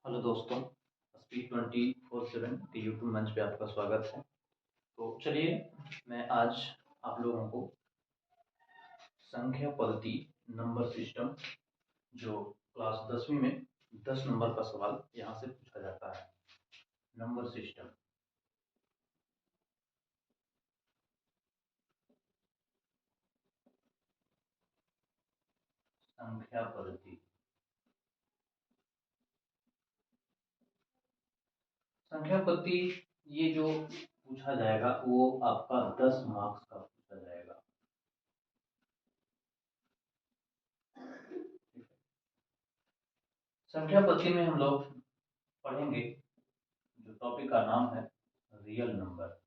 Hello दोस्तों, speed 24/7 के YouTube मंच पे आपका स्वागत है। तो चलिए, मैं आज आप लोगों को संख्या पद्धति नंबर सिस्टम जो क्लास 10वीं में 10 नंबर का सवाल यहाँ से पूछा जाता है। नंबर सिस्टम, संख्या पद्धति। संख्या पद्धति ये जो पूछा जाएगा वो आपका 10 मार्क्स का पूछा जाएगा। संख्या पद्धति में हम लोग पढ़ेंगे, जो टॉपिक का नाम है रियल नंबर,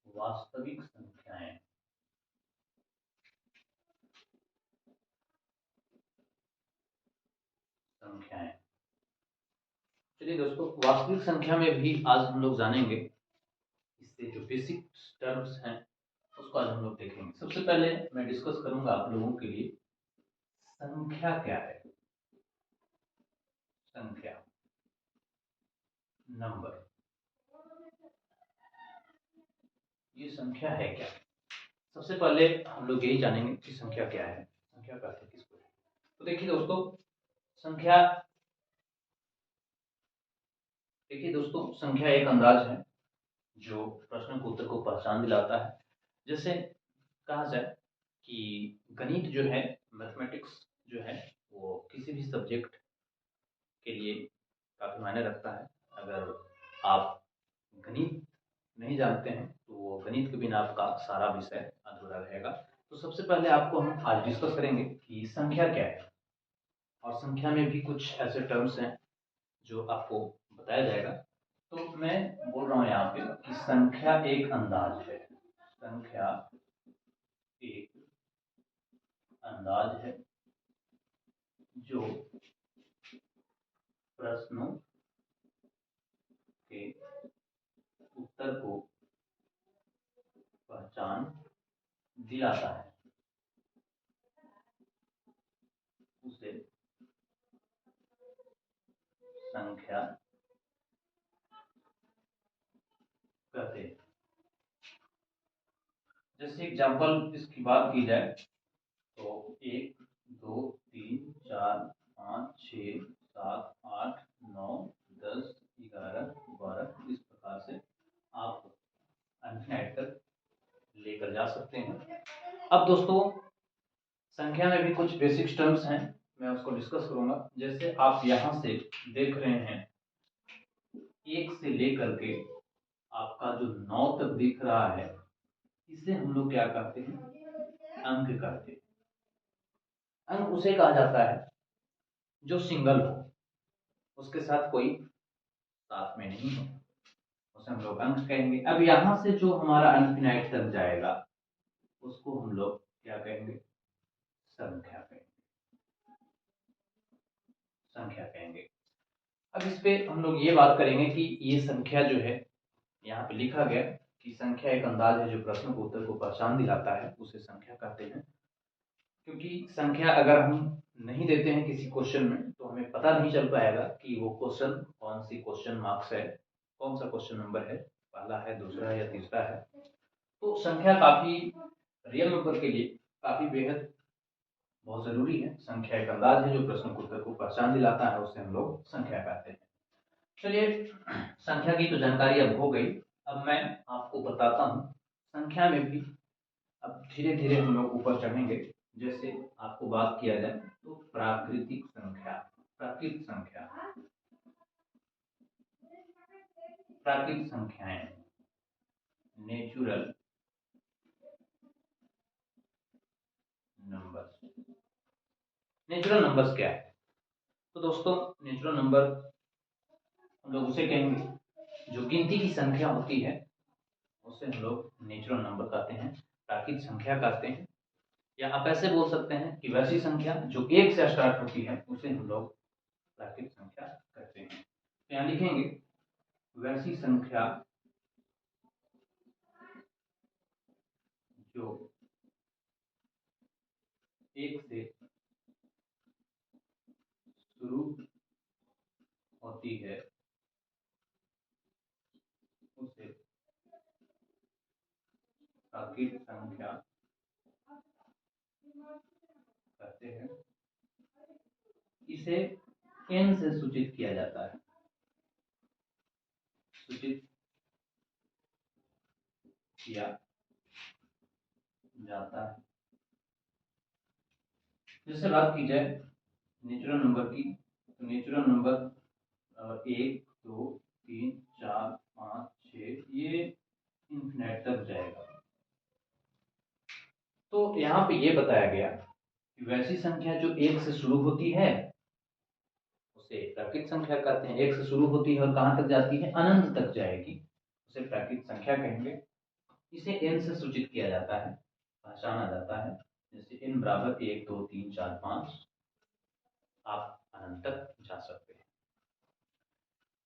वास्तविक संख्याएं। संख्याएं, चलिए दोस्तों, वास्तविक संख्या में भी आज हम लोग जानेंगे। इससे जो बेसिक टर्म्स हैं उसको आज हम लोग देखेंगे। सबसे पहले मैं डिस्कस करूंगा आप लोगों के लिए संख्या क्या है। संख्या, नंबर, ये संख्या है क्या। सबसे पहले हम लोग यही जानेंगे कि संख्या क्या है, संख्या का अर्थ किसको है। तो संख्या देखिए दोस्तों, संख्या एक अंदाज है जो प्रश्न को उत्तर को पहचान दिलाता है। जैसे कहा जाए कि गणित जो है, मैथमेटिक्स जो है, वो किसी भी सब्जेक्ट के लिए काफ़ी मायने रखता है। अगर आप गणित नहीं जानते हैं तो वो गणित के बिना आपका सारा विषय अधूरा रहेगा। तो सबसे पहले आपको हम आज डिस्कस करेंगे कि संख्या क्या है, और संख्या में भी कुछ ऐसे टर्म्स हैं जो आपको बताया जाएगा। तो मैं बोल रहा हूँ यहाँ पे कि संख्या एक अंदाज है। संख्या एक अंदाज है जो प्रश्नों के उत्तर को पहचान दिलाता है। उसे संख्या कहते हैं। जैसे एग्जाम्पल इसकी बात की जाए तो 1, 2, 3, 4, 5, 6, 7, 8, 9, 10, 11, 12, इस प्रकार से आप अनफिनाइट तक लेकर जा सकते हैं। अब दोस्तों, संख्या में भी कुछ बेसिक टर्म्स हैं, मैं उसको डिस्कस करूंगा। जैसे आप यहाँ से देख रहे हैं, 1 से लेकर के आपका जो 9 तक दिख रहा है, इसे हम लोग क्या कहते हैं, अंक कहते हैं। अंक उसे कहा जाता है जो सिंगल हो, उसके साथ कोई साथ में नहीं हो, उसे हम लोग अंक कहेंगे। अब यहाँ से जो हमारा अनफिनाइट तक जाएगा उसको हम लोग क्या कहेंगे, संख्या कहेंगे। संख्या कहेंगे। अब इस पे हम लोग ये बात करेंगे कि ये संख्या जो है, यहाँ पे लिखा गया कि संख्या एक अंदाज है जो प्रश्न को उत्तर को पहचान दिलाता है, उसे संख्या कहते हैं। क्योंकि संख्या अगर हम नहीं देते हैं किसी क्वेश्चन में तो हमें पता नहीं चल पाएगा कि वो क्वेश्चन कौन सी क्वेश्चन मार्क्स है, कौन सा क्वेश्चन नंबर है, पहला है, दूसरा है या तीसरा है। तो संख्या काफी रियल नंबर के लिए काफी बेहद बहुत जरूरी है। संख्या एक अंदाज है जो प्रश्न को उत्तर को पहचान दिलाता है, उसे हम लोग संख्या कहते हैं। चलिए, संख्या की तो जानकारी अब हो गई। अब मैं आपको बताता हूँ संख्या में भी अब धीरे धीरे हम लोग ऊपर चढ़ेंगे। जैसे आपको बात किया जाए तो प्राकृतिक संख्या, प्राकृतिक संख्या, प्राकृतिक संख्याएं, नेचुरल नंबर्स। नेचुरल नंबर्स क्या है? तो दोस्तों, नेचुरल नंबर हम लोग उसे कहेंगे जो गिनती की संख्या होती है, उसे हम लोग नेचुरल नंबर कहते हैं, प्राकृतिक संख्या कहते हैं। या आप ऐसे बोल सकते हैं कि वैसी संख्या जो 1 से स्टार्ट होती है उसे हम लोग प्राकृतिक संख्या कहते हैं। तो यहाँ लिखेंगे वैसी संख्या जो 1 से शुरू होती है उसे प्राकृत संख्या कहते हैं। इसे n से सूचित किया जाता है, सूचित किया जाता है। जैसे बात की जाए नेचुरल नंबर की, तो नेचुरल नंबर 1 2 3 4 5 6 ये इन्फिनेट तक जाएगा। तो यहाँ पे ये बताया गया कि वैसी संख्या जो 1 से शुरू होती है उसे प्राकृत संख्या कहते हैं। 1 से शुरू होती है और कहाँ तक जाती है, अनंत तक जाएगी, उसे प्राकृत संख्या कहेंगे। इसे n से सूचित किया जाता है, पहचाना जाता है। जैसे n बराबर 1 2 3 4 5, आप अनंत तक जा सकते हैं।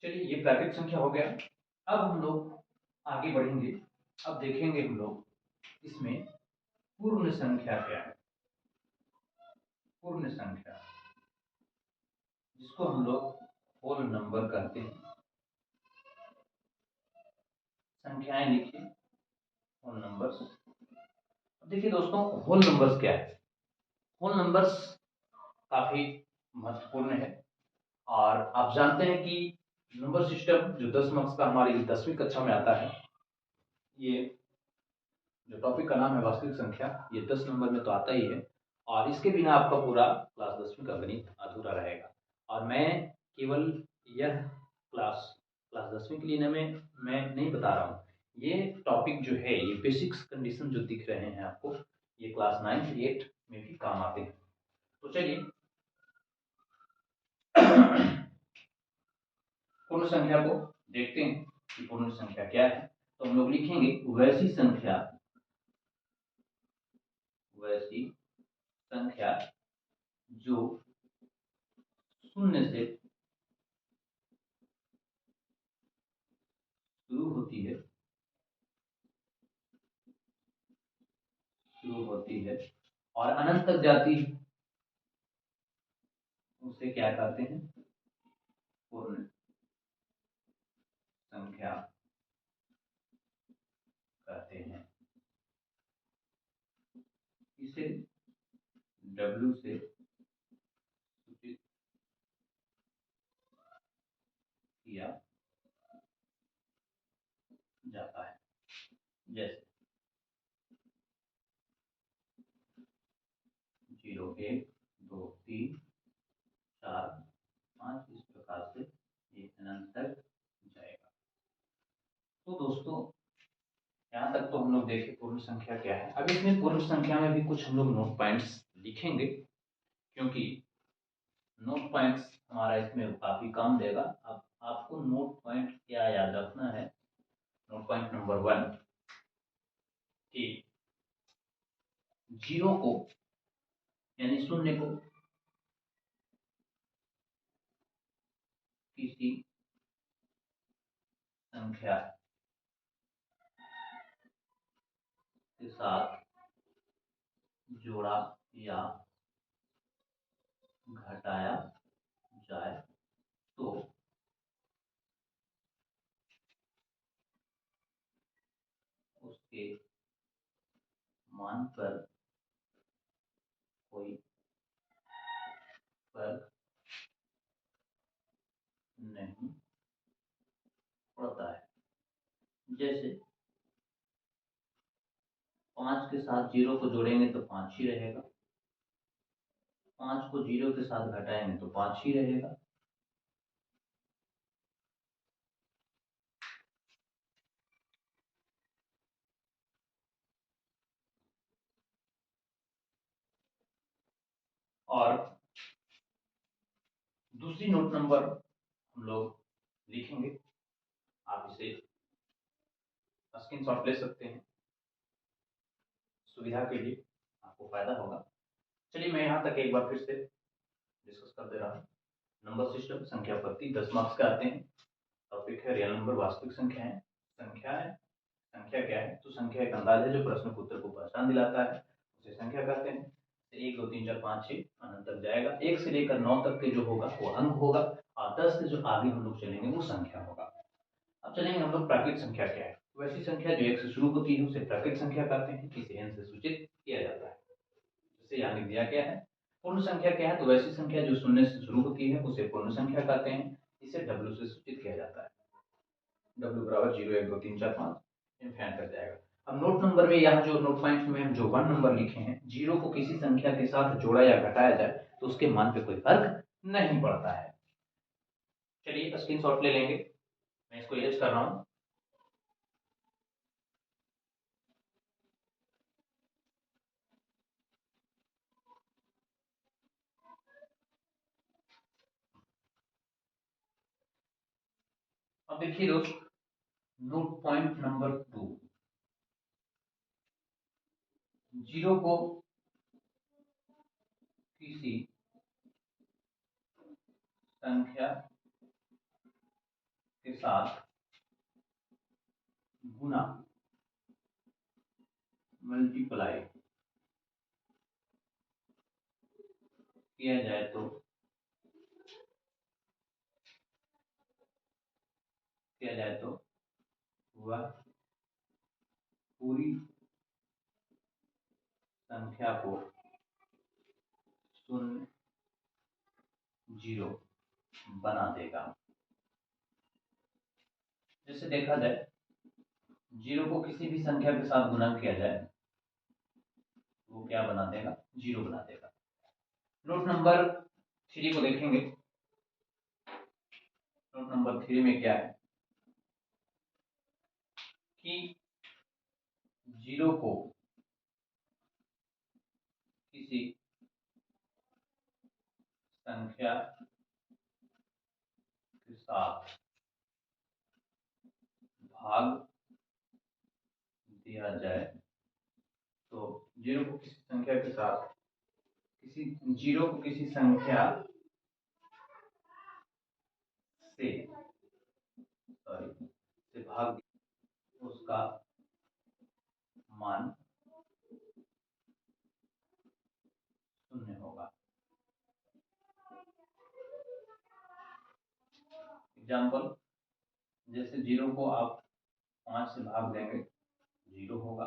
चलिए ये प्राकृत संख्या हो गया। अब हम लोग आगे बढ़ेंगे। अब देखेंगे हम लोग इसमें पूर्ण संख्या क्या है। पूर्ण संख्या जिसको हम लोग होल नंबर कहते हैं। संख्याएं लिखिए, होल नंबर्स। देखिए दोस्तों, होल नंबर्स क्या है। होल नंबर्स काफी महत्वपूर्ण है और आप जानते हैं कि नंबर सिस्टम जो 10 मार्क्स का हमारी 10वीं कक्षा में आता है, ये जो टॉपिक का नाम है वास्तविक संख्या, ये 10 नंबर में तो आता ही है और इसके बिना आपका पूरा क्लास 10वीं का गणित अधूरा रहेगा। और मैं केवल यह क्लास 10वीं के लिए मैं नहीं बता रहा हूँ, ये टॉपिक जो है, ये बेसिक्स कंडीशन जो दिख रहे हैं आपको, ये क्लास 9 8 में भी काम आते हैं। तो चलिए पूर्ण संख्या को देखते हैं कि पूर्ण संख्या क्या है। तो हम लोग लिखेंगे वैसी संख्या जो शून्य से शुरू होती है और अनंत तक जाती है, उसे क्या कहते हैं, पूर्ण संख्या कहते हैं। इसे W से सूचित किया जाता है। जैसे 0 1 2 3 4 5, इस प्रकार से ये अनंत तक जाएगा। तो दोस्तों यहाँ तक तो हम लोग देखें पूर्ण संख्या क्या है। अब इसमें पूर्ण संख्या में भी कुछ हम लोग नोट पॉइंट्स लिखेंगे, क्योंकि नोट पॉइंट्स हमारा इसमें काफी काम देगा। अब आपको नोट पॉइंट क्या याद रखना है। नोट पॉइंट नंबर 1 कि 0 को यानी शून्य को किसी संख्या के साथ जोड़ा या घटाया जाए तो उसके मान पर कोई फर्क नहीं पड़ता है। जैसे 5 के साथ 0 को जोड़ेंगे तो 5 ही रहेगा, 5 को 0 के साथ घटाएंगे तो 5 ही रहेगा। और दूसरी नोट नंबर हम लोग लिखेंगे, आप इसे स्क्रीनशॉट ले सकते हैं, सुविधा के लिए आपको फायदा होगा। चलिए मैं यहाँ तक एक बार फिर से डिस्कस कर दे रहा हूँ। नंबर सिस्टम, संख्या पत्ती 10 मार्क्स का आते हैं। टॉपिक है रियल नंबर, वास्तविक संख्या है। संख्या क्या है, तो संख्या एक अंदाज है जो प्रश्न को उत्तर को पहचान दिलाता है, उसे संख्या कहते हैं। 1 2 3 4 5 6 अनंत तक जाएगा। 1 से लेकर 9 तक के जो होगा वो अंक होगा, और 10 से जो आगे हम लोग चलेंगे वो संख्या होगा। अब चलेंगे हम लोग प्राकृत संख्या क्या है। वैसी संख्या जो 1 से शुरू होती है उसे प्राकृत संख्या कहते हैं, इसे n से सूचित किया जाता है। जैसे यहाँ लिख दिया गया है। पूर्ण संख्या क्या है, तो वैसी संख्या जो 0 से शुरू होती है उसे पूर्ण संख्या कहते हैं, इसे w से सूचित किया जाता है। w बराबर 0 1 2 3 4 5 इनफिनिट कर जाएगा। अब नोट नंबर में यहाँ जो नोट पॉइंट में हम जो 1 नंबर लिखे हैं, 0 को किसी संख्या के साथ जोड़ा या घटाया जाए तो उसके मान पे कोई फर्क नहीं पड़ता है। चलिए स्क्रीनशॉट ले लेंगे, मैं इसको इरेज कर रहा हूँ। अब देखिए दोस्त, नोट पॉइंट नंबर 2, 0 को किसी संख्या के साथ गुना मल्टीप्लाई किया जाए तो वह पूरी संख्या को 0 0 बना देगा। जैसे देखा जाए, 0 को किसी भी संख्या के साथ गुना किया जाए वो क्या बना देगा, 0 बना देगा। नोट नंबर 3 को देखेंगे। नोट नंबर 3 में क्या है कि 0 को किसी संख्या के साथ भाग दिया जाए तो 0 को किसी संख्या के साथ से भाग उसका मान 0 होगा। एग्जाम्पल, जैसे 0 को आप 5 से भाग देंगे 0 होगा,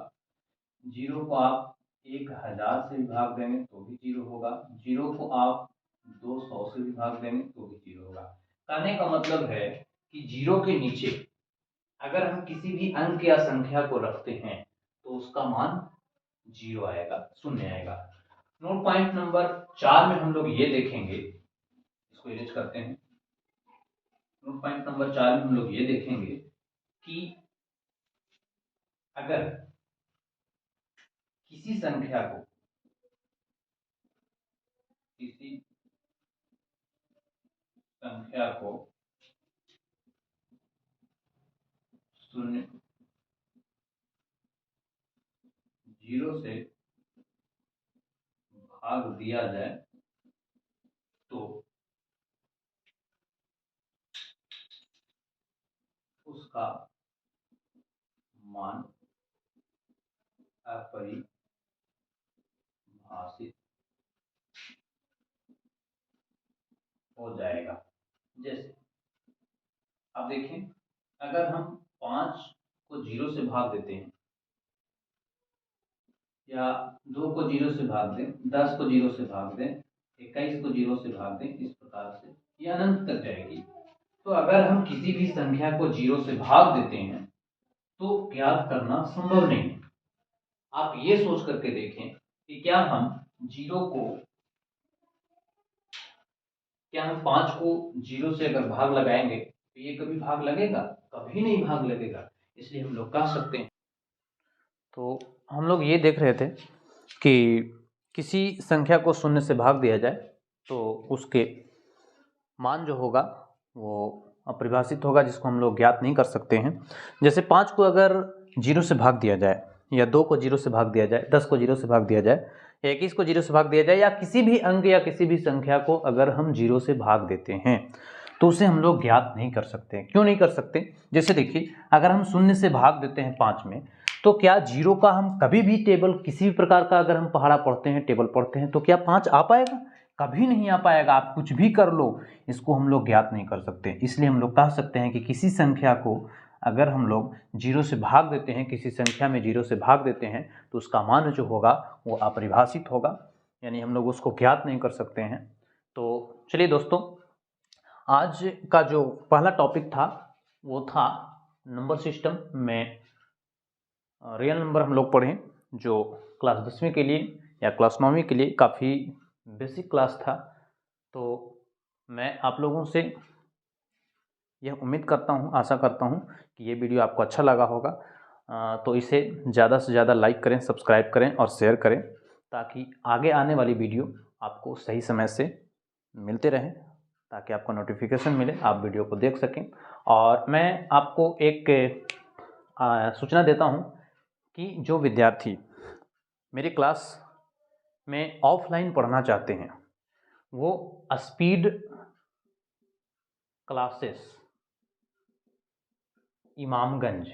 0 को आप 1000 से भी भाग देंगे तो भी 0 होगा, 0 को आप 200 से भी भाग देंगे तो भी 0 होगा। कहने का मतलब है कि 0 के नीचे अगर हम किसी भी अंक या संख्या को रखते हैं तो उसका मान 0 आएगा, 0 आएगा। नोट पॉइंट नंबर 4 में हम लोग ये देखेंगे, इसको इरेज करते हैं। नोट पॉइंट नंबर 4 में हम लोग ये देखेंगे कि अगर किसी संख्या को 0 से भाग दिया जाए तो उसका मान अपरिभाषित हो जाएगा। जैसे आप देखें, अगर हम 5 को 0 से भाग देते हैं या 2 को 0 से भाग दें, 10 को 0 से भाग दें, 21 को 0 से भाग दें, इस प्रकार से ये अनंत तक जाएगी। तो अगर हम किसी भी संख्या को 0 से भाग देते हैं तो ज्ञात करना संभव नहीं है। आप ये सोच करके देखें कि क्या हम 5 को 0 से अगर भाग लगाएंगे तो ये कभी भाग लगेगा? कभी नहीं भाग लगेगा। इसलिए हम लोग कह सकते हैं, तो हम लोग ये देख रहे थे कि किसी संख्या को 0 से भाग दिया जाए तो उसके मान जो होगा वो अपरिभाषित होगा, जिसको हम लोग ज्ञात नहीं कर सकते हैं। जैसे 5 को अगर 0 से भाग दिया जाए या 2 को 0 से भाग दिया जाए, 10 को 0 से भाग दिया जाए, 21 को 0 से भाग दिया जाए, या किसी भी अंक या किसी भी संख्या को अगर हम 0 से भाग देते हैं तो उसे हम लोग ज्ञात नहीं कर सकते। क्यों नहीं कर सकते? जैसे देखिए, अगर हम 0 से भाग देते हैं 5 में, तो क्या 0 का हम कभी भी टेबल, किसी भी प्रकार का अगर हम पहाड़ा पढ़ते हैं, टेबल पढ़ते हैं, तो क्या 5 आ पाएगा? कभी नहीं आ पाएगा, आप कुछ भी कर लो, इसको हम लोग ज्ञात नहीं कर सकते। इसलिए हम लोग कह सकते हैं कि किसी संख्या को अगर हम लोग 0 से भाग देते हैं, किसी संख्या में 0 से भाग देते हैं, तो उसका मान जो होगा वो अपरिभाषित होगा, यानी हम लोग उसको ज्ञात नहीं कर सकते हैं। तो चलिए दोस्तों, आज का जो पहला टॉपिक था वो था नंबर सिस्टम में रियल नंबर हम लोग पढ़ें, जो क्लास 10वीं के लिए या क्लास 9वीं के लिए काफ़ी बेसिक क्लास था। तो मैं आप लोगों से यह उम्मीद करता हूँ, आशा करता हूँ कि ये वीडियो आपको अच्छा लगा होगा। तो इसे ज़्यादा से ज़्यादा लाइक करें, सब्सक्राइब करें और शेयर करें, ताकि आगे आने वाली वीडियो आपको सही समय से मिलते रहें, ताकि आपको नोटिफिकेशन मिले, आप वीडियो को देख सकें। और मैं आपको एक सूचना देता हूँ कि जो विद्यार्थी मेरी क्लास में ऑफलाइन पढ़ना चाहते हैं, वो speed classes Imamganj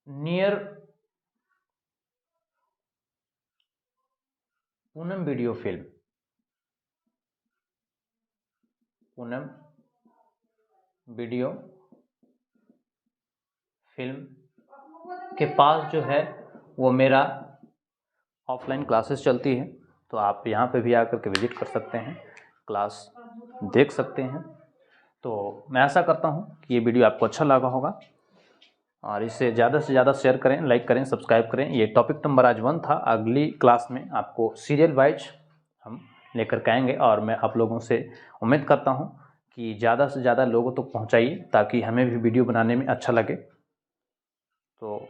near Poonam video film, Poonam video film के पास जो है वो मेरा ऑफलाइन क्लासेस चलती है। तो आप यहाँ पे भी आकर के विजिट कर सकते हैं, क्लास देख सकते हैं। तो मैं आशा करता हूँ कि ये वीडियो आपको अच्छा लगा होगा, और इसे ज़्यादा से ज़्यादा शेयर करें, लाइक करें, सब्सक्राइब करें। ये टॉपिक नंबर आज 1 था। अगली क्लास में आपको सीरियल वाइज हम लेकर के आएंगे, और मैं आप लोगों से उम्मीद करता हूँ कि ज़्यादा से ज़्यादा लोगों तक पहुँचाइए, ताकि हमें भी वीडियो बनाने में अच्छा लगे। तो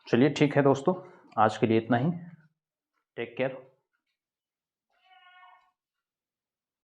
चलिए ठीक है दोस्तों, आज के लिए इतना ही। Take care.